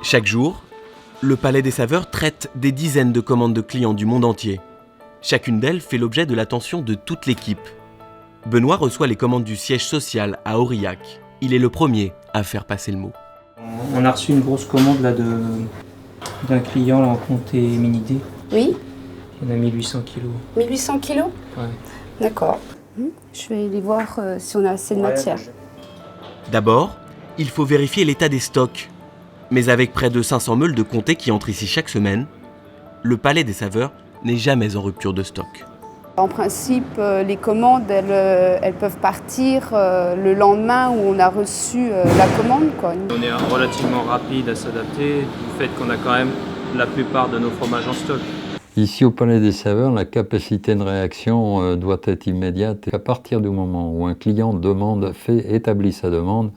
Chaque jour, le Palais des Saveurs traite des dizaines de commandes de clients du monde entier. Chacune d'elles fait l'objet de l'attention de toute l'équipe. Benoît reçoit les commandes du siège social à Aurillac. Il est le premier à faire passer le mot. On a reçu une grosse commande là, d'un client là, en comté Mini-D. Oui. Il y en a 1800 kilos. 1800 kilos? Ouais. D'accord. Je vais aller voir si on a assez de matière. D'abord, il faut vérifier l'état des stocks. Mais avec près de 500 meules de comté qui entrent ici chaque semaine, le Palais des Saveurs n'est jamais en rupture de stock. En principe, les commandes, elles peuvent partir le lendemain où on a reçu la commande, quoi. On est relativement rapide à s'adapter du fait qu'on a quand même la plupart de nos fromages en stock. Ici au Palais des Saveurs, la capacité de réaction doit être immédiate. À partir du moment où un client établit sa demande,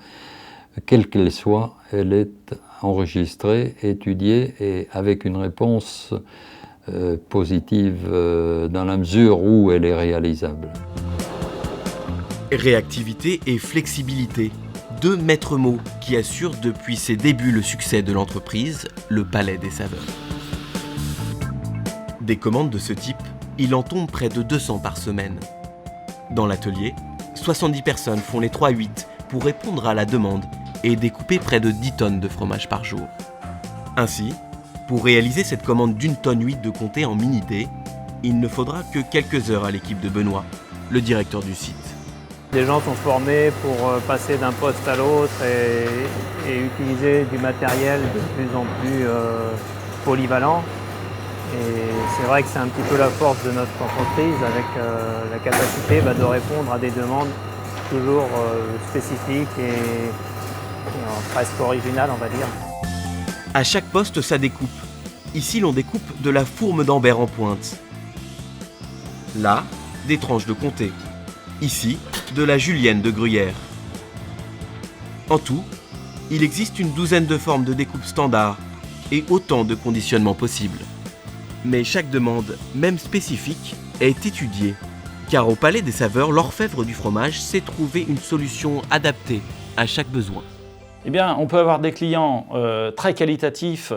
quelle qu'elle soit, elle est enregistrée, étudiée et avec une réponse positive dans la mesure où elle est réalisable. Réactivité et flexibilité, deux maîtres mots qui assurent depuis ses débuts le succès de l'entreprise, le Palais des Saveurs. Des commandes de ce type, il en tombe près de 200 par semaine. Dans l'atelier, 70 personnes font les 3-8 pour répondre à la demande et découper près de 10 tonnes de fromage par jour. Ainsi, pour réaliser cette commande d'1,8 tonne de comté en mini-D, il ne faudra que quelques heures à l'équipe de Benoît, le directeur du site. Les gens sont formés pour passer d'un poste à l'autre et utiliser du matériel de plus en plus polyvalent. Et c'est vrai que c'est un petit peu la force de notre entreprise avec la capacité de répondre à des demandes toujours spécifiques et presque originales, on va dire. À chaque poste, sa découpe. Ici, l'on découpe de la fourme d'Ambert en pointe. Là, des tranches de comté. Ici, de la julienne de gruyère. En tout, il existe une douzaine de formes de découpe standard et autant de conditionnements possibles. Mais chaque demande, même spécifique, est étudiée. Car au Palais des Saveurs, l'orfèvre du fromage sait trouver une solution adaptée à chaque besoin. Eh bien, on peut avoir des clients très qualitatifs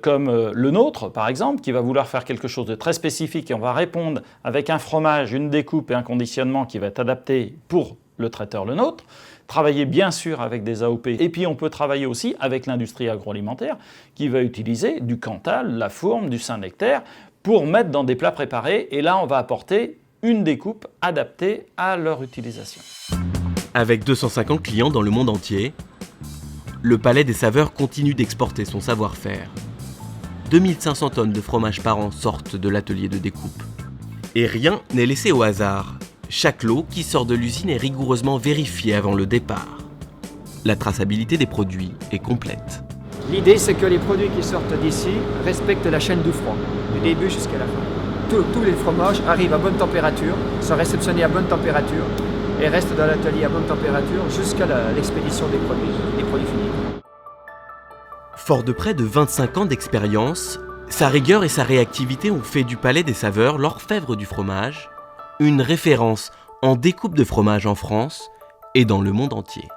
comme le nôtre, par exemple, qui va vouloir faire quelque chose de très spécifique et on va répondre avec un fromage, une découpe et un conditionnement qui va être adapté pour le traiteur le nôtre. Travailler bien sûr avec des AOP. Et puis on peut travailler aussi avec l'industrie agroalimentaire qui va utiliser du Cantal, la fourme, du Saint-Nectaire pour mettre dans des plats préparés. Et là, on va apporter une découpe adaptée à leur utilisation. Avec 250 clients dans le monde entier, le Palais des Saveurs continue d'exporter son savoir-faire. 2500 tonnes de fromage par an sortent de l'atelier de découpe. Et rien n'est laissé au hasard. Chaque lot qui sort de l'usine est rigoureusement vérifié avant le départ. La traçabilité des produits est complète. L'idée, c'est que les produits qui sortent d'ici respectent la chaîne du froid, du début jusqu'à la fin. Tous les fromages arrivent à bonne température, sont réceptionnés à bonne température et restent dans l'atelier à bonne température jusqu'à l'expédition des produits finis. Fort de près de 25 ans d'expérience, sa rigueur et sa réactivité ont fait du Palais des Saveurs l'orfèvre du fromage, une référence en découpe de fromage en France et dans le monde entier.